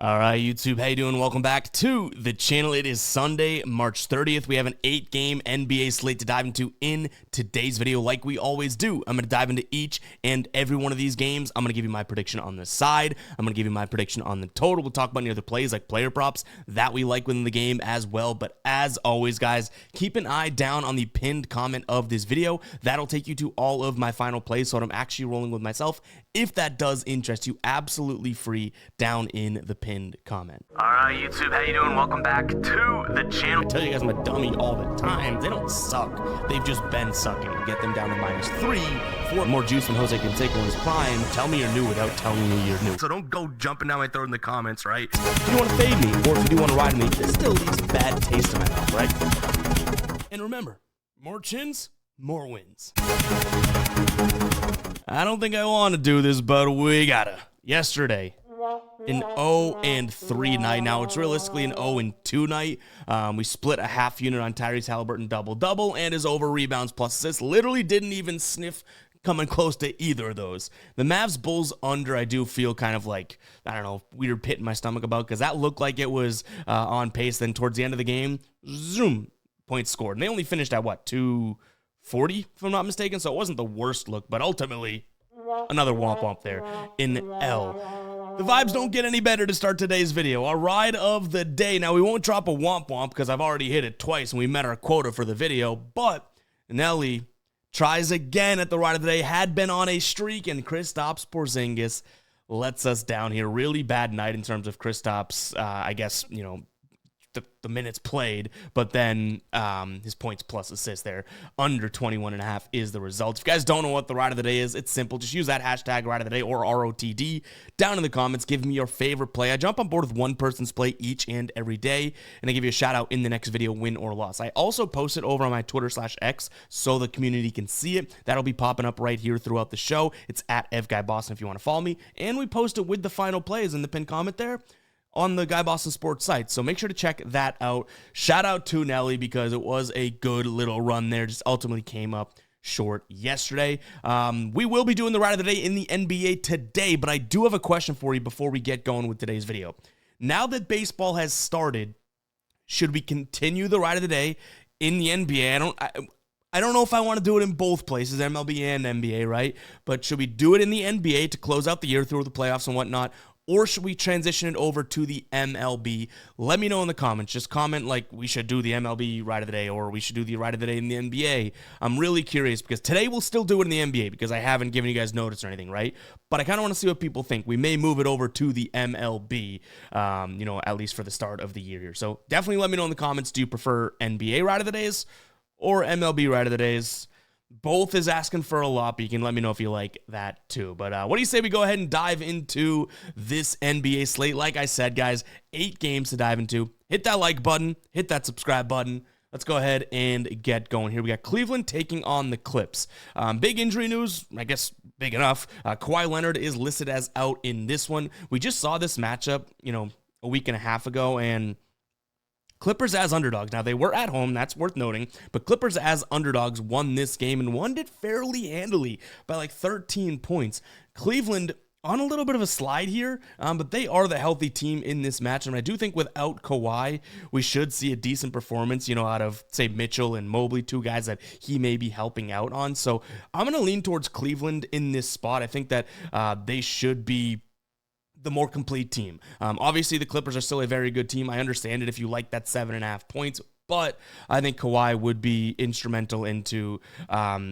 All right, YouTube, how you doing? Welcome back to the channel. It is Sunday, March 30th. We have an 8-game NBA slate to dive into in today's video like we always do. I'm going to dive into each and every one of these games. I'm going to give you my prediction on the side. I'm going to give you my prediction on the total. We'll talk about any other plays like player props that we like within the game as well. But as always, guys, keep an eye down on the pinned comment of this video. That'll take you to all of my final plays, so I'm actually rolling with myself. If that does interest you, absolutely free down in the pinned comment. All right, YouTube, how you doing? Welcome back to the channel. I tell you guys I'm a dummy all the time. They don't suck. They've just been sucking. Get them down to -3 for more juice than Jose Canseco in his prime. Tell me you're new without telling me you're new. So don't go jumping down my throat in the comments, right? If you want to fade me, or if you do want to ride me, this still leaves a bad taste in my mouth, right? And remember, more chins, more wins. I don't think I want to do this, but we gotta. Yesterday, an 0-3 night. Now, it's realistically an 0-2 night. We split a half unit on Tyrese Halliburton double-double, and his over rebounds plus assists literally didn't even sniff coming close to either of those. The Mavs-Bulls under, I do feel kind of like, I don't know, weird pit in my stomach about, because that looked like it was on pace. Then towards the end of the game, zoom, points scored. And they only finished at, what, 240, if I'm not mistaken? So it wasn't the worst look, but ultimately, another womp-womp there in L. The vibes don't get any better to start today's video. Our ride of the day. Now, we won't drop a womp-womp because I've already hit it twice and we met our quota for the video, but Nelly tries again at the ride of the day. Had been on a streak, and Kristaps Porzingis lets us down here. Really bad night in terms of Kristaps, I guess, you know, the minutes played, but then his points plus assists there, under 21.5 is the result. If you guys don't know what the ride of the day is, it's simple. Just use that hashtag ride of the day or ROTD down in the comments. Give me your favorite play. I jump on board with one person's play each and every day, and I give you a shout out in the next video, win or loss. I also post it over on my Twitter/X so the community can see it. That'll be popping up right here throughout the show. It's at FGuyBoston if you want to follow me, and we post it with the final plays in the pinned comment there on the Guy Boston Sports site. So make sure to check that out. Shout out to Nelly because it was a good little run there. Just ultimately came up short yesterday. We will be doing the ride of the day in the NBA today, but I do have a question for you before we get going with today's video. Now that baseball has started, should we continue the ride of the day in the NBA? I don't know if I want to do it in both places, MLB and NBA, right? But should we do it in the NBA to close out the year through the playoffs and whatnot? Or should we transition it over to the MLB? Let me know in the comments. Just comment like we should do the MLB ride of the day, or we should do the ride of the day in the NBA. I'm really curious because today we'll still do it in the NBA because I haven't given you guys notice or anything, right? But I kind of want to see what people think. We may move it over to the MLB, you know, at least for the start of the year here. So definitely let me know in the comments. Do you prefer NBA ride of the days or MLB ride of the days? Both is asking for a lot, but you can let me know if you like that too. But what do you say we go ahead and dive into this NBA slate? Like I said, guys, 8 games to dive into. Hit that like button. Hit that subscribe button. Let's go ahead and get going here. We got Cleveland taking on the Clips. Big injury news, I guess big enough. Kawhi Leonard is listed as out in this one. We just saw this matchup, you know, a week and a half ago, and Clippers as underdogs. Now, they were at home, that's worth noting, but Clippers as underdogs won this game and won it fairly handily by like 13 points. Cleveland on a little bit of a slide here, but they are the healthy team in this match, and I do think without Kawhi, we should see a decent performance, you know, out of, say, Mitchell and Mobley, 2 guys that he may be helping out on. So I'm going to lean towards Cleveland in this spot. I think that they should be the more complete team. Obviously, the Clippers are still a very good team. I understand it if you like that 7.5 points, but I think Kawhi would be instrumental into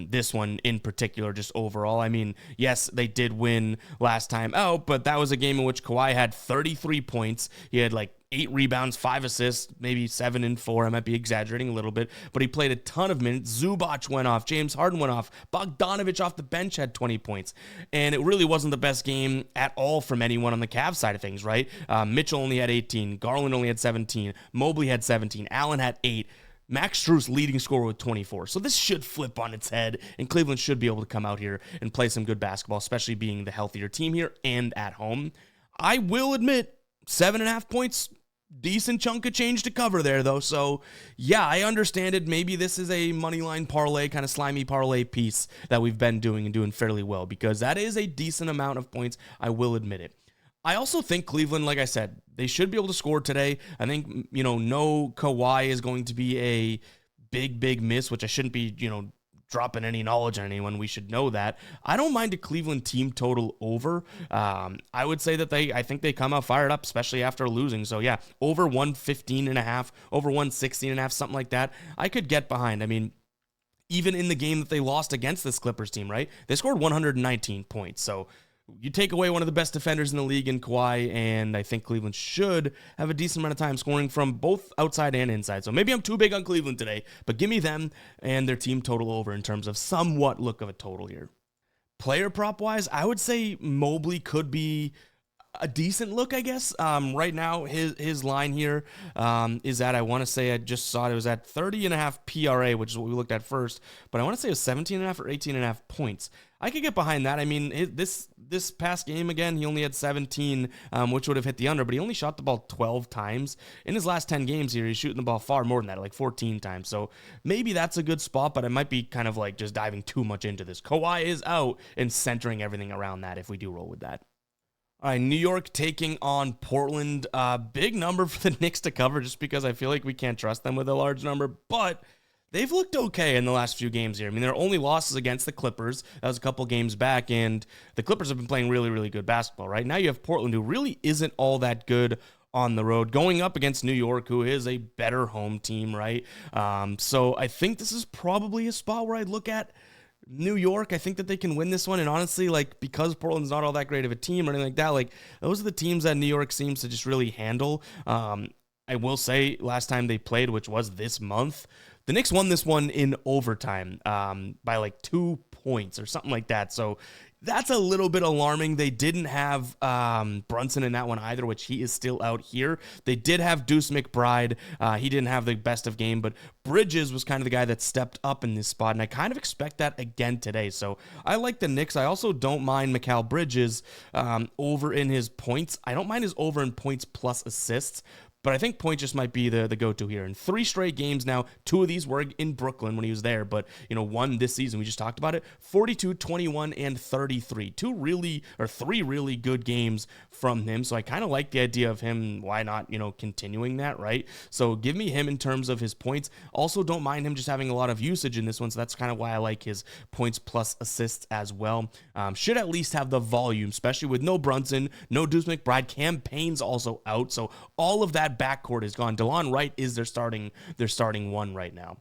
this one in particular, just overall. I mean, yes, they did win last time out, but that was a game in which Kawhi had 33 points. He had like 8 rebounds, 5 assists, maybe 7 and 4. I might be exaggerating a little bit, but he played a ton of minutes. Zubac went off. James Harden went off. Bogdanovich off the bench had 20 points. And it really wasn't the best game at all from anyone on the Cavs side of things, right? Mitchell only had 18. Garland only had 17. Mobley had 17. Allen had 8. Max Strus leading scorer with 24. So this should flip on its head, and Cleveland should be able to come out here and play some good basketball, especially being the healthier team here and at home. I will admit, 7.5 points, decent chunk of change to cover there, though. So, yeah, I understand it. Maybe this is a moneyline parlay, kind of slimy parlay piece that we've been doing and doing fairly well, because that is a decent amount of points. I will admit it. I also think Cleveland, like I said, they should be able to score today. I think, no Kawhi is going to be a big miss, which I shouldn't be, dropping any knowledge on anyone. We should know that. I don't mind a Cleveland team total over. I would say that I think they come out fired up, especially after losing. So yeah, over 115.5, over 116.5, something like that. I could get behind. I mean, even in the game that they lost against this Clippers team, right? They scored 119 points. So you take away one of the best defenders in the league in Kawhi, and I think Cleveland should have a decent amount of time scoring from both outside and inside. So maybe I'm too big on Cleveland today, but give me them and their team total over in terms of somewhat look of a total here. Player prop wise, I would say Mobley could be a decent look, I guess. Right now, his line here is at, I want to say, I just saw it was at 30.5 PRA, which is what we looked at first, but I want to say it was 17.5 or 18.5 points. I could get behind that. I mean, this past game, again, he only had 17, which would have hit the under, but he only shot the ball 12 times. In his last 10 games here, he's shooting the ball far more than that, like 14 times. So maybe that's a good spot, but it might be kind of like just diving too much into this. Kawhi is out and centering everything around that if we do roll with that. All right, New York taking on Portland. Big number for the Knicks to cover just because I feel like we can't trust them with a large number, but they've looked okay in the last few games here. I mean, their only losses against the Clippers. That was a couple games back, and the Clippers have been playing really, really good basketball, right? Now you have Portland, who really isn't all that good on the road, going up against New York, who is a better home team, right? So I think this is probably a spot where I'd look at New York. I think that they can win this one, and honestly, like, because Portland's not all that great of a team or anything like that, like, those are the teams that New York seems to just really handle. I will say, last time they played, which was this month, the Knicks won this one in overtime by like 2 points or something like that. So that's a little bit alarming. They didn't have Brunson in that one either, which he is still out here. They did have Deuce McBride. He didn't have the best of game, but Bridges was kind of the guy that stepped up in this spot, and I kind of expect that again today. So I like the Knicks. I also don't mind Mikal Bridges over in his points. I don't mind his over in points plus assists, but I think point just might be the go-to here. In 3 straight games now, 2 of these were in Brooklyn when he was there, but, one this season, we just talked about it, 42, 21, and 33. 3 really good games from him, so I kind of like the idea of him, why not, continuing that, right? So give me him in terms of his points. Also, don't mind him just having a lot of usage in this one, so that's kind of why I like his points plus assists as well. Should at least have the volume, especially with no Brunson, no Deuce McBride. Cam Payne's also out, so all of that backcourt is gone. DeLon Wright is their starting one right now.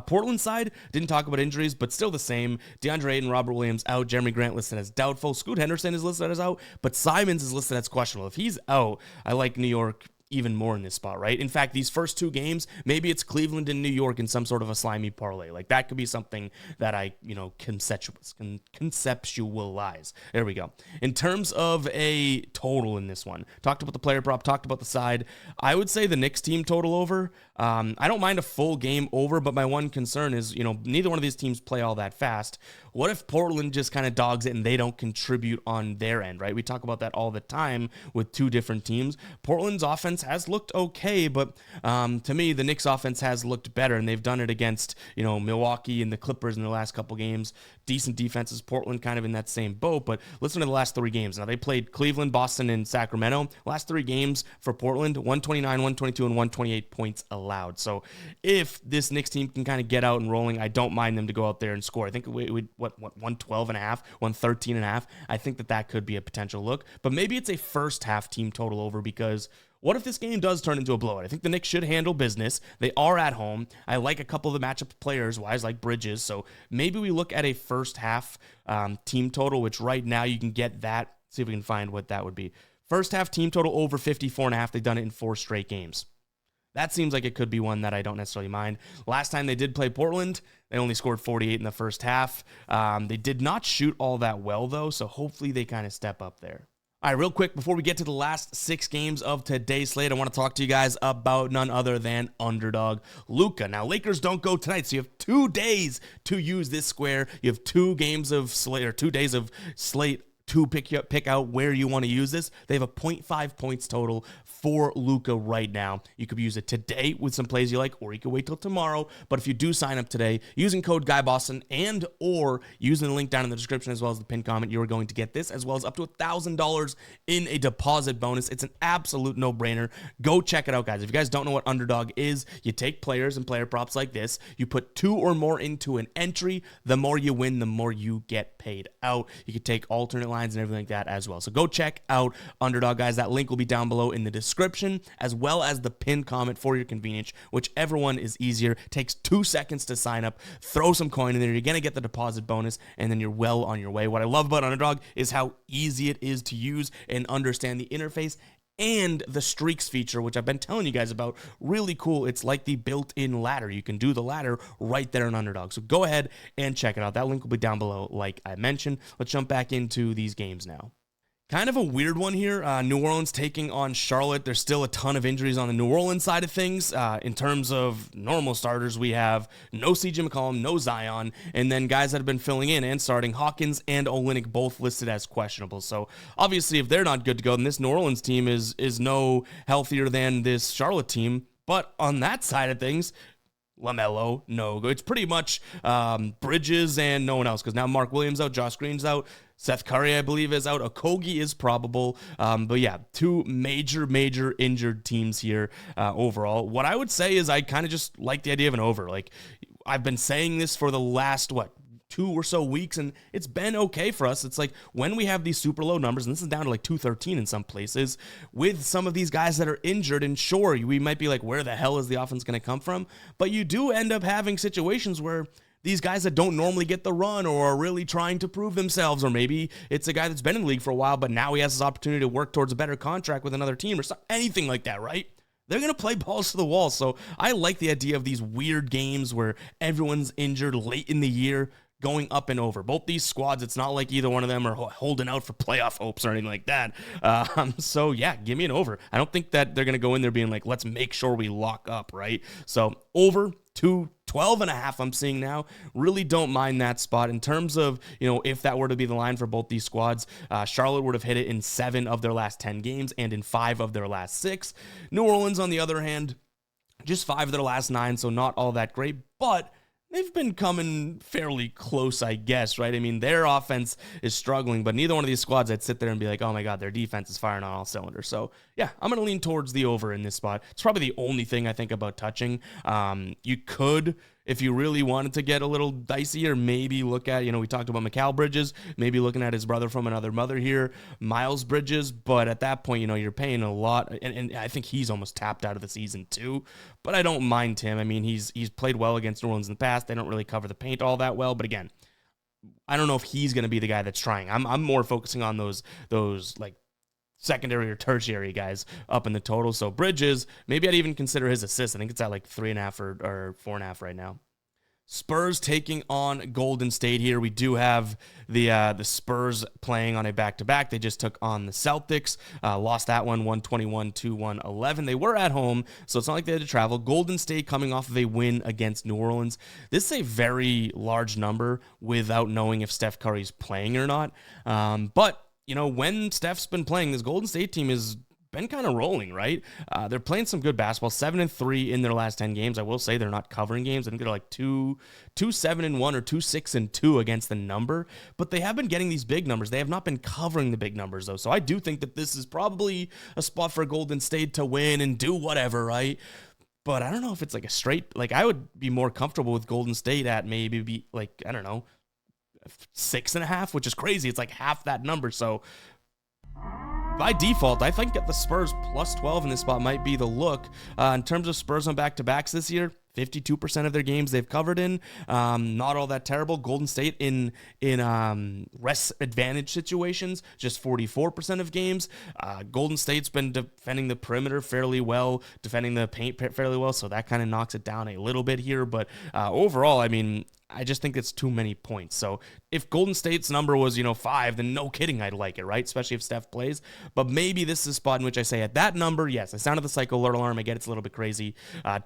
Portland side, didn't talk about injuries, but still the same. DeAndre Ayton, Robert Williams out. Jeremy Grant listed as doubtful. Scoot Henderson is listed as out, but Simons is listed as questionable. If he's out, I like New York even more in this spot, right? In fact, these first 2 games, maybe it's Cleveland and New York in some sort of a slimy parlay. Like, that could be something that I, conceptualize. There we go. In terms of a total in this one, talked about the player prop, talked about the side. I would say the Knicks team total over. I don't mind a full game over, but my one concern is, neither one of these teams play all that fast. What if Portland just kind of dogs it and they don't contribute on their end, right? We talk about that all the time with 2 different teams. Portland's offense has looked okay, but to me, the Knicks offense has looked better, and they've done it against, Milwaukee and the Clippers in the last couple games. Decent defenses. Portland kind of in that same boat, but listen to the last 3 games. Now, they played Cleveland, Boston, and Sacramento. Last 3 games for Portland, 129, 122, and 128 points allowed. So if this Knicks team can kind of get out and rolling, I don't mind them to go out there and score. I think we 112.5, 113.5. I think that could be a potential look, but maybe it's a first half team total over, because what if this game does turn into a blowout? I think the Knicks should handle business. They are at home. I like a couple of the matchup players-wise, like Bridges. So maybe we look at a first half team total, which right now you can get that. See if we can find what that would be. First half team total over 54.5. They've done it in 4 straight games. That seems like it could be one that I don't necessarily mind. Last time they did play Portland, they only scored 48 in the first half. They did not shoot all that well, though, so hopefully they kind of step up there. All right, real quick, before we get to the last 6 games of today's slate, I want to talk to you guys about none other than underdog Luka. Now, Lakers don't go tonight, so you have 2 days to use this square. You have 2 games of slate, or 2 days of slate to pick out where you want to use this. They have a 0.5 points total for Luka right now. You could use it today with some plays you like, or you could wait till tomorrow. But if you do sign up today using code GuyBoston and or using the link down in the description as well as the pinned comment, you are going to get this as well as up to $1,000 in a deposit bonus. It's an absolute no-brainer. Go check it out, guys. If you guys don't know what Underdog is, you take players and player props like this. You put 2 or more into an entry. The more you win, the more you get paid out. You could take alternate lines and everything like that as well. So go check out Underdog, guys. That link will be down below in the description as well as the pinned comment for your convenience. Whichever one is easier. It takes 2 seconds to sign up. Throw some coin in there. You're going to get the deposit bonus and then you're well on your way. What I love about Underdog is how easy it is to use and understand the interface and the streaks feature, which I've been telling you guys about. Really cool. It's like the built-in ladder. You can do the ladder right there in Underdog. So go ahead and check it out. That link will be down below, like I mentioned. Let's jump back into these games now. Kind of a weird one here. New Orleans taking on Charlotte. There's still a ton of injuries on the New Orleans side of things. In terms of normal starters, we have no CJ McCollum, no Zion, and then guys that have been filling in and starting, Hawkins and Olynyk both listed as questionable. So obviously, if they're not good to go, then this New Orleans team is no healthier than this Charlotte team. But on that side of things, LaMelo, no. It's pretty much Bridges and no one else, because now Mark Williams out, Josh Green's out, Seth Curry, I believe, is out. Okogie is probable. But yeah, 2 major injured teams here overall. What I would say is I kind of just like the idea of an over. Like, I've been saying this for the last, 2 or so weeks, and it's been okay for us. It's like when we have these super low numbers, and this is down to like 213 in some places, with some of these guys that are injured, and sure, we might be like, where the hell is the offense going to come from? But you do end up having situations where these guys that don't normally get the run or are really trying to prove themselves, or maybe it's a guy that's been in the league for a while, but now he has this opportunity to work towards a better contract with another team or anything like that, right? They're going to play balls to the wall. So I like the idea of these weird games where everyone's injured late in the year, going up and over. Both these squads, it's not like either one of them are holding out for playoff hopes or anything like that. So yeah, give me an over. I don't think that they're going to go in there being like, let's make sure we lock up, right? So over 212.5 I'm seeing now. Really don't mind that spot. In terms of, if that were to be the line for both these squads, Charlotte would have hit it in 7 of their last 10 games and in 5 of their last 6. New Orleans, on the other hand, just 5 of their last 9, so not all that great, but they've been coming fairly close, I guess, right? I mean, their offense is struggling, but neither one of these squads I'd sit there and be like, oh my God, their defense is firing on all cylinders. So yeah, I'm going to lean towards the over in this spot. It's probably the only thing I think about touching. You could, if you really wanted to get a little dicey, or maybe look at, we talked about Mikal Bridges, maybe looking at his brother from another mother here, Miles Bridges. But at that point, you're paying a lot, and I think he's almost tapped out of the season too. But I don't mind him. I mean, he's played well against New Orleans in the past. They don't really cover the paint all that well. But again, I don't know if he's going to be the guy that's trying. I'm more focusing on those like secondary or tertiary guys up in the total. So Bridges, maybe I'd even consider his assist. I think it's at like 3.5 or 4.5 right now. Spurs taking on Golden State here. We do have the Spurs playing on a back-to-back. They just took on the Celtics, lost that one 121 to 111. They were at home, so it's not like they had to travel. Golden State coming off of a win against New Orleans. This is a very large number without knowing if Steph Curry's playing or not. But when Steph's been playing, this Golden State team has been kind of rolling, right? They're playing some good basketball, 7-3 in their last 10 games. I will say they're not covering games. I think they're like 2-7-1 or 2-6-2 against the number, but they have been getting these big numbers. They have not been covering the big numbers though. So I do think that this is probably a spot for Golden State to win and do whatever, right? But I don't know if it's like a straight, like I would be more comfortable with Golden State at maybe like, I don't know, 6.5, which is crazy. It's like half that number. So by default, I think that the Spurs plus 12 in this spot might be the look. In terms of Spurs on back-to-backs this year, 52% of their games they've covered in. Not all that terrible. Golden State in rest advantage situations, just 44% of games. Golden State's been defending the perimeter fairly well, defending the paint fairly well, so that kind of knocks it down a little bit here. But overall, I mean, I just think it's too many points. So if Golden State's number was, 5, then no kidding, I'd like it, right? Especially if Steph plays. But maybe this is a spot in which I say at that number, yes, I sounded the psycho alert alarm. I get it's a little bit crazy.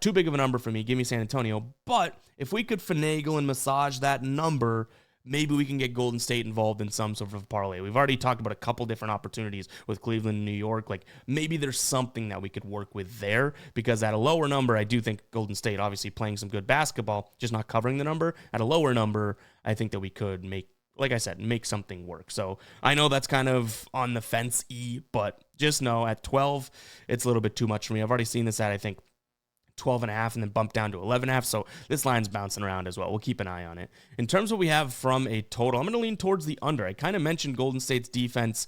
Too big of a number for me. Give me San Antonio. But if we could finagle and massage that number, maybe we can get Golden State involved in some sort of parlay. We've already talked about a couple different opportunities with Cleveland and New York. Like, maybe there's something that we could work with there, because at a lower number, I do think Golden State obviously playing some good basketball, just not covering the number. At a lower number, I think that we could make, like I said, make something work. So I know that's kind of on the fence-y, but just know at 12, it's a little bit too much for me. I've already seen this at, I think, 12.5 and then bump down to 11.5. So this line's bouncing around as well. We'll keep an eye on it. In terms of what we have from a total, I'm going to lean towards the under. I kind of mentioned Golden State's defense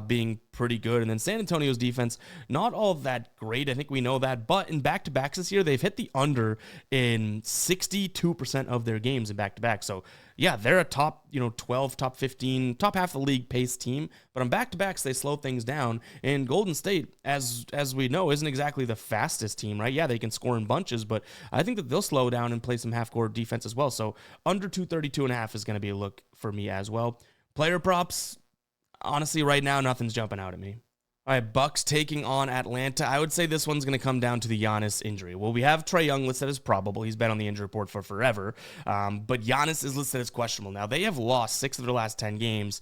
being pretty good, and then San Antonio's defense, not all that great. I think we know that, but in back-to-backs this year, they've hit the under in 62% of their games in back-to-back. So yeah, they're a top, 12, top 15, top half of the league pace team, but on back-to-backs, they slow things down, and Golden State, as we know, isn't exactly the fastest team, right? Yeah, they can score in bunches, but I think that they'll slow down and play some half-court defense as well, so under 232.5 is going to be a look for me as well. Player props, honestly, right now, nothing's jumping out at me. All right, Bucks taking on Atlanta. I would say this one's going to come down to the Giannis injury. Well, we have Trae Young listed as probable. He's been on the injury report for forever. But Giannis is listed as questionable. Now, they have lost 6 of their last 10 games.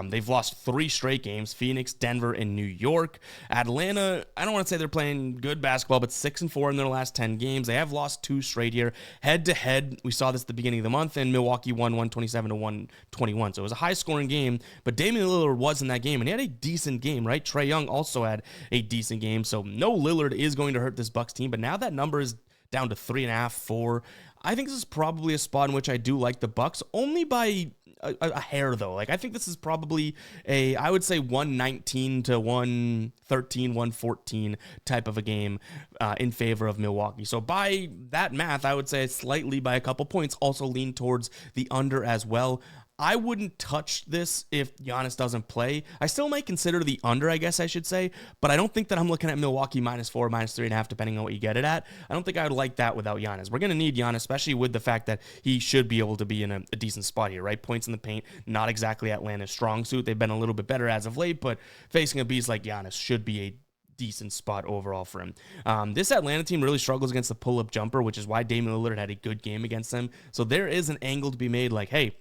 They've lost 3 straight games: Phoenix, Denver, and New York. Atlanta, I don't want to say they're playing good basketball, but 6-4 in their last 10 games. They have lost 2 straight here. Head-to-head, we saw this at the beginning of the month, and Milwaukee won 127-121. So it was a high-scoring game, but Damian Lillard was in that game, and he had a decent game, right? Trae Young also had a decent game, so no Lillard is going to hurt this Bucks team, but now that number is down to 3.5, 4. I think this is probably a spot in which I do like the Bucks, only by a hair though. Like, I think this is probably I would say 119 to 113, 114 type of a game in favor of Milwaukee. So by that math, I would say slightly by a couple points, also lean towards the under as well. I wouldn't touch this if Giannis doesn't play. I still might consider the under, I guess I should say, but I don't think that I'm looking at Milwaukee -4, -3.5, depending on what you get it at. I don't think I would like that without Giannis. We're going to need Giannis, especially with the fact that he should be able to be in a decent spot here, right? Points in the paint, not exactly Atlanta's strong suit. They've been a little bit better as of late, but facing a beast like Giannis should be a decent spot overall for him. This Atlanta team really struggles against the pull-up jumper, which is why Damian Lillard had a good game against them. So there is an angle to be made like, hey,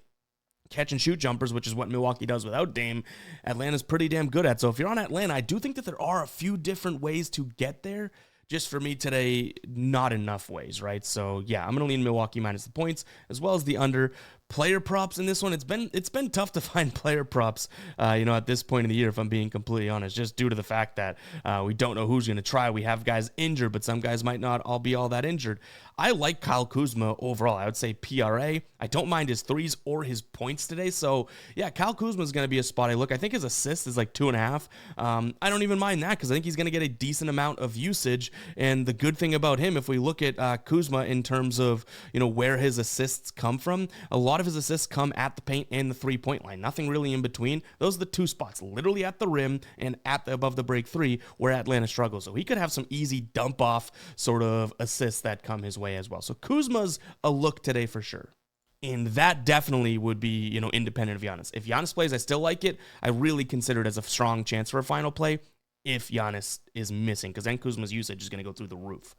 catch and shoot jumpers, which is what Milwaukee does without Dame, Atlanta's pretty damn good at. So if you're on Atlanta, I do think that there are a few different ways to get there. Just for me today, not enough ways, right? So yeah, I'm going to lean Milwaukee minus the points as well as the under. Player props in this one, it's been tough to find player props, at this point in the year, if I'm being completely honest, just due to the fact that we don't know who's going to try. We have guys injured, but some guys might not all be all that injured. I like Kyle Kuzma overall. I would say PRA. I don't mind his threes or his points today. So yeah, Kyle Kuzma is going to be a spot I look. I think his assist is like 2.5. I don't even mind that because I think he's going to get a decent amount of usage. And the good thing about him, if we look at Kuzma in terms of where his assists come from, a lot of his assists come at the paint and the 3-point line. Nothing really in between. Those are the two spots, literally at the rim and above the break 3, where Atlanta struggles. So he could have some easy dump off sort of assists that come his way as well. So Kuzma's a look today for sure. And that definitely would be, independent of Giannis. If Giannis plays, I still like it. I really consider it as a strong chance for a final play if Giannis is missing, because then Kuzma's usage is going to go through the roof.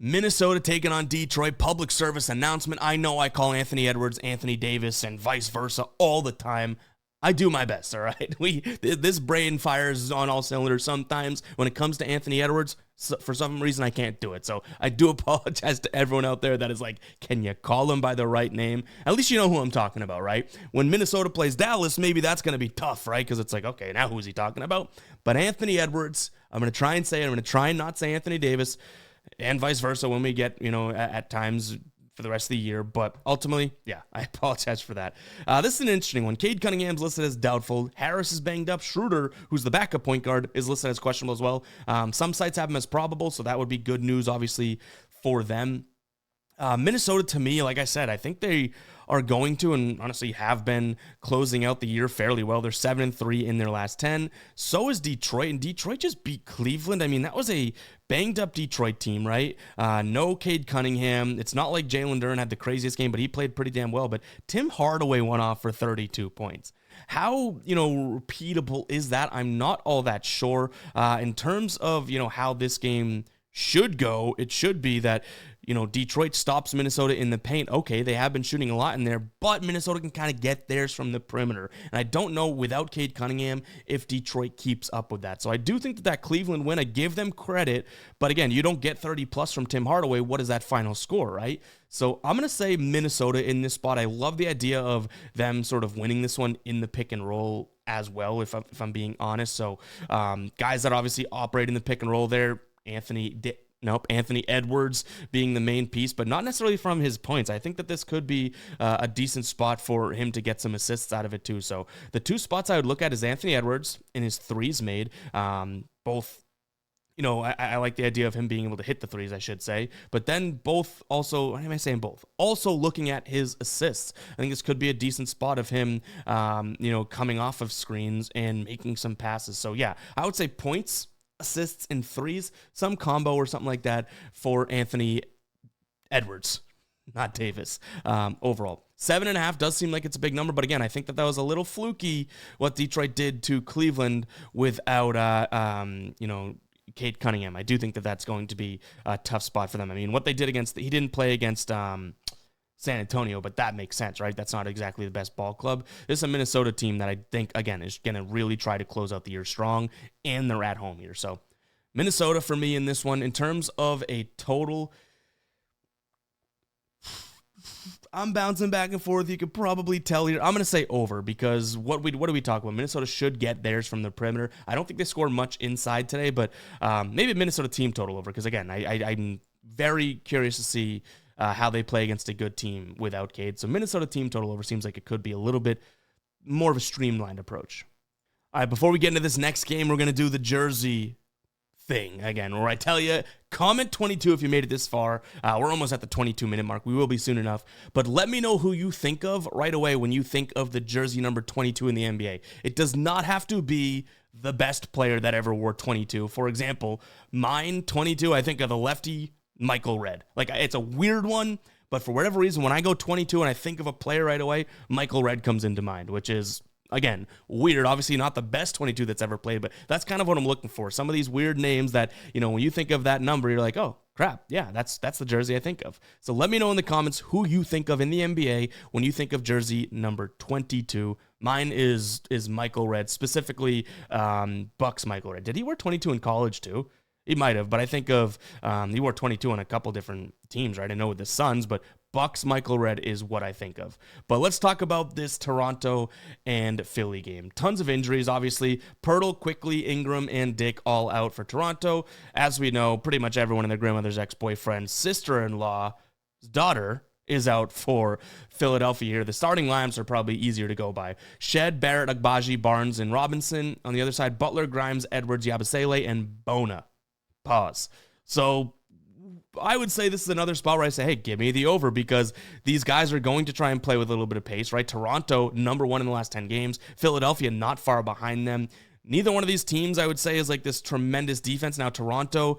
Minnesota taking on Detroit. Public service announcement. I know I call Anthony Edwards Anthony Davis and vice versa all the time. I do my best, all right? This brain fires on all cylinders sometimes. When it comes to Anthony Edwards, for some reason, I can't do it. So I do apologize to everyone out there that is like, can you call him by the right name? At least you know who I'm talking about, right? When Minnesota plays Dallas, maybe that's going to be tough, right? Because it's like, okay, now who's he talking about? But Anthony Edwards, I'm going to try and say it. I'm going to try and not say Anthony Davis, and vice versa when we get, at times for the rest of the year. But ultimately, yeah, I apologize for that. This is an interesting one. Cade Cunningham's listed as doubtful. Harris is banged up. Schroeder, who's the backup point guard, is listed as questionable as well. Some sites have him as probable, so that would be good news, obviously, for them. Minnesota, to me, like I said, I think they are going to, and honestly have been, closing out the year fairly well. They're 7-3 in their last 10. So is Detroit, and Detroit just beat Cleveland. I mean, that was a banged-up Detroit team, right? No Cade Cunningham. It's not like Jalen Duren had the craziest game, but he played pretty damn well. But Tim Hardaway went off for 32 points. How, repeatable is that? I'm not all that sure. In terms of, how this game should go, it should be that, Detroit stops Minnesota in the paint. Okay, they have been shooting a lot in there, but Minnesota can kind of get theirs from the perimeter. And I don't know, without Cade Cunningham, if Detroit keeps up with that. So I do think that Cleveland win, I give them credit. But again, you don't get 30 plus from Tim Hardaway. What is that final score, right? So I'm going to say Minnesota in this spot. I love the idea of them sort of winning this one in the pick and roll as well, if I'm being honest. So guys that obviously operate in the pick and roll there, Anthony Edwards being the main piece, but not necessarily from his points. I think that this could be a decent spot for him to get some assists out of it too. So the two spots I would look at is Anthony Edwards and his threes made. Both, I like the idea of him being able to hit the threes, I should say. But then both also, why am I saying both? Also looking at his assists. I think this could be a decent spot of him, coming off of screens and making some passes. So yeah, I would say points, assists, and threes, some combo or something like that for Anthony Edwards, not Davis. Overall, 7.5 does seem like it's a big number, but again, I think that was a little fluky what Detroit did to Cleveland without, Cade Cunningham. I do think that that's going to be a tough spot for them. I mean, what they did he didn't play against San Antonio, but that makes sense, right? That's not exactly the best ball club. This is a Minnesota team that I think, again, is going to really try to close out the year strong, and they're at home here. So Minnesota for me in this one. In terms of a total, I'm bouncing back and forth. You could probably tell here. I'm going to say over, because what do we talk about? Minnesota should get theirs from the perimeter. I don't think they scored much inside today, but maybe Minnesota team total over, because again, I'm very curious to see how they play against a good team without Cade. So Minnesota team total over seems like it could be a little bit more of a streamlined approach. All right, before we get into this next game, we're going to do the jersey thing again, where I tell you, comment 22 if you made it this far. We're almost at the 22-minute mark. We will be soon enough. But let me know who you think of right away when you think of the jersey number 22 in the NBA. It does not have to be the best player that ever wore 22. For example, mine, 22, I think of the lefty Michael Redd. Like, it's a weird one, but for whatever reason, when I go 22 and I think of a player right away, Michael Redd comes into mind, which is, again, weird. Obviously not the best 22 that's ever played, but that's kind of what I'm looking for. Some of these weird names that, when you think of that number, you're like, oh, crap, yeah, that's the jersey I think of. So let me know in the comments who you think of in the NBA when you think of jersey number 22. Mine is Michael Redd, specifically Bucks Michael Redd. Did he wear 22 in college too? He might have, but I think of, he wore 22 on a couple different teams, right? I know with the Suns, but Bucks Michael Redd is what I think of. But let's talk about this Toronto and Philly game. Tons of injuries, obviously. Pirtle, Quickly, Ingram, and Dick all out for Toronto. As we know, pretty much everyone and their grandmother's ex-boyfriend, sister-in-law's daughter is out for Philadelphia here. The starting lineups are probably easier to go by. Shed, Barrett, Agbaji, Barnes, and Robinson. On the other side, Butler, Grimes, Edwards, Yabusele, and Bona. Pause. So I would say this is another spot where I say, hey, give me the over, because these guys are going to try and play with a little bit of pace, right? Toronto, number one in the last 10 games. Philadelphia, not far behind them. Neither one of these teams, I would say, is like this tremendous defense. Now, Toronto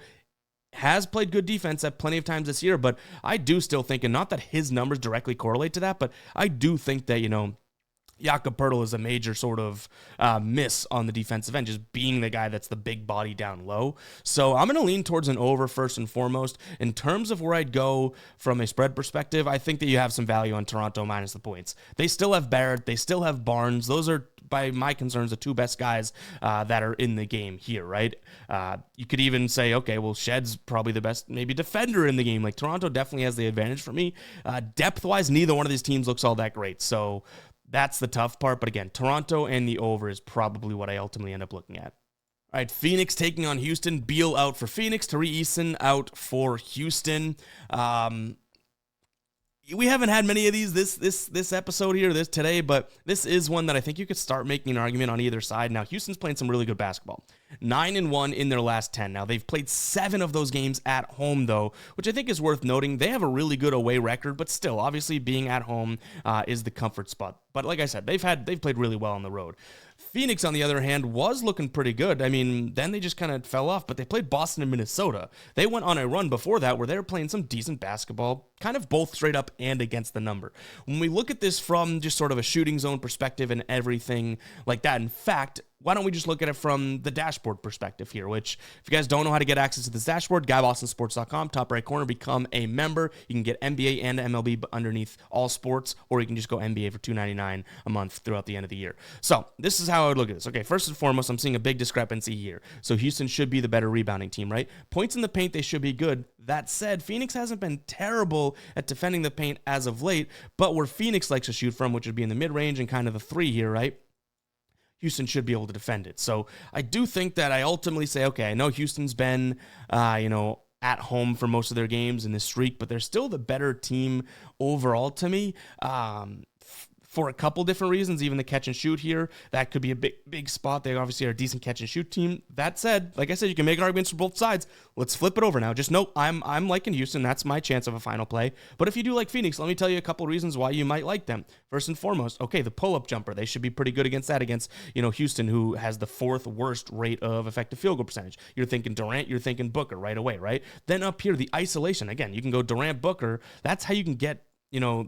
has played good defense at plenty of times this year, but I do still think, and not that his numbers directly correlate to that, but I do think that, Jakob Poeltl is a major sort of miss on the defensive end, just being the guy that's the big body down low. So I'm going to lean towards an over first and foremost. In terms of where I'd go from a spread perspective, I think that you have some value on Toronto minus the points. They still have Barrett. They still have Barnes. Those are, by my concerns, the two best guys that are in the game here, right? You could even say, okay, well, Shed's probably the best maybe defender in the game. Like, Toronto definitely has the advantage for me. Depth-wise, neither one of these teams looks all that great. So that's the tough part. But again, Toronto and the over is probably what I ultimately end up looking at. All right, Phoenix taking on Houston. Beal out for Phoenix. Tari Eason out for Houston. We haven't had many of these this episode here, today, but this is one that I think you could start making an argument on either side. Now, Houston's playing some really good basketball. 9-1 in their last 10. Now, they've played 7 of those games at home, though, which I think is worth noting. They have a really good away record, but still, obviously, being at home is the comfort spot. But like I said, they've played really well on the road. Phoenix, on the other hand, was looking pretty good. I mean, then they just kind of fell off, but they played Boston and Minnesota. They went on a run before that where they were playing some decent basketball, kind of both straight up and against the number. When we look at this from just sort of a shooting zone perspective and everything like that, in fact, why don't we just look at it from the dashboard perspective here, which if you guys don't know how to get access to this dashboard, GuyBostonSports.com, top right corner, become a member. You can get NBA and MLB underneath all sports, or you can just go NBA for $2.99 a month throughout the end of the year. So this is how I would look at this. Okay, first and foremost, I'm seeing a big discrepancy here. So Houston should be the better rebounding team, right? Points in the paint, they should be good. That said, Phoenix hasn't been terrible at defending the paint as of late, but where Phoenix likes to shoot from, which would be in the mid-range and kind of the 3 here, right? Houston should be able to defend it. So I do think that I ultimately say, okay, I know Houston's been, at home for most of their games in this streak, but they're still the better team overall to me. For a couple different reasons, even the catch and shoot here, that could be a big spot. They obviously are a decent catch and shoot team. That said, like I said, you can make arguments for both sides. Let's flip it over now. Just note, I'm liking Houston. That's my chance of a final play. But if you do like Phoenix, let me tell you a couple reasons why you might like them. First and foremost, okay, the pull-up jumper. They should be pretty good against that, against, Houston, who has the 4th worst rate of effective field goal percentage. You're thinking Durant, you're thinking Booker right away, right? Then up here, the isolation. Again, you can go Durant, Booker. That's how you can get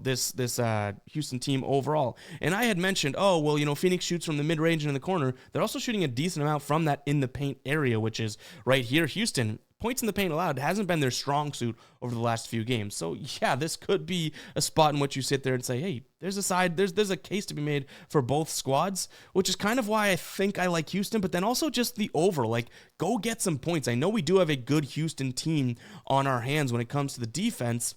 this Houston team overall. And I had mentioned, Phoenix shoots from the mid-range and in the corner. They're also shooting a decent amount from that in the paint area, which is right here. Houston, points in the paint allowed hasn't been their strong suit over the last few games. So yeah, this could be a spot in which you sit there and say, hey, there's a case to be made for both squads, which is kind of why I think I like Houston, but then also just the over, like go get some points. I know we do have a good Houston team on our hands when it comes to the defense,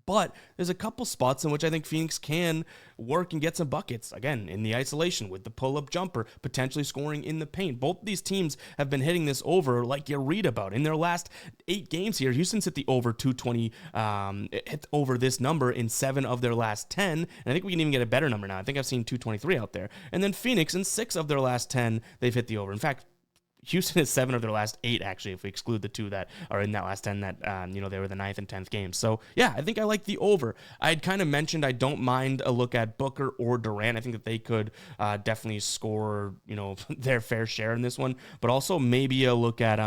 but there's a couple spots in which I think Phoenix can work and get some buckets. Again, in the isolation with the pull-up jumper, potentially scoring in the paint. Both these teams have been hitting this over like you read about. In their last 8 games here, Houston's hit the over 220, hit over this number in 7 of their last 10. And I think we can even get a better number now. I think I've seen 223 out there. And then Phoenix, in 6 of their last 10, they've hit the over. In fact, Houston is 7 of their last 8, actually, if we exclude the 2 that are in that last 10 that, they were the 9th and 10th games. So, yeah, I think I like the over. I'd kind of mentioned I don't mind a look at Booker or Durant. I think that they could definitely score, their fair share in this one. But also maybe a look at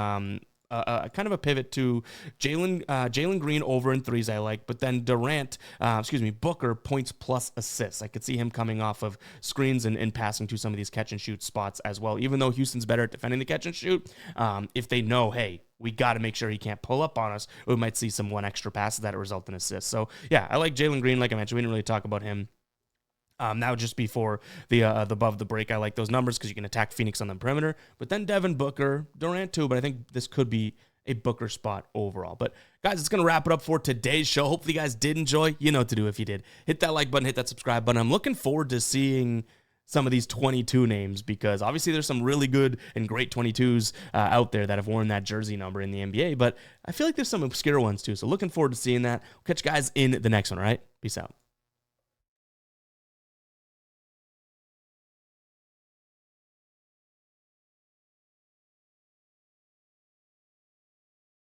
kind of a pivot to Jalen Green over in threes I like, but then Booker points plus assists. I could see him coming off of screens and passing to some of these catch and shoot spots as well. Even though Houston's better at defending the catch and shoot, if they know, hey, we got to make sure he can't pull up on us, we might see some one extra passes that result in assists. So yeah, I like Jalen Green. Like I mentioned, we didn't really talk about him. Now, just before the above the break, I like those numbers because you can attack Phoenix on the perimeter. But then Devin Booker, Durant too. But I think this could be a Booker spot overall. But guys, it's gonna wrap it up for today's show. Hopefully, you guys did enjoy. You know what to do if you did. Hit that like button, hit that subscribe button. I'm looking forward to seeing some of these 22 names because obviously there's some really good and great 22s out there that have worn that jersey number in the NBA. But I feel like there's some obscure ones too. So looking forward to seeing that. We'll catch you guys in the next one. All right, peace out.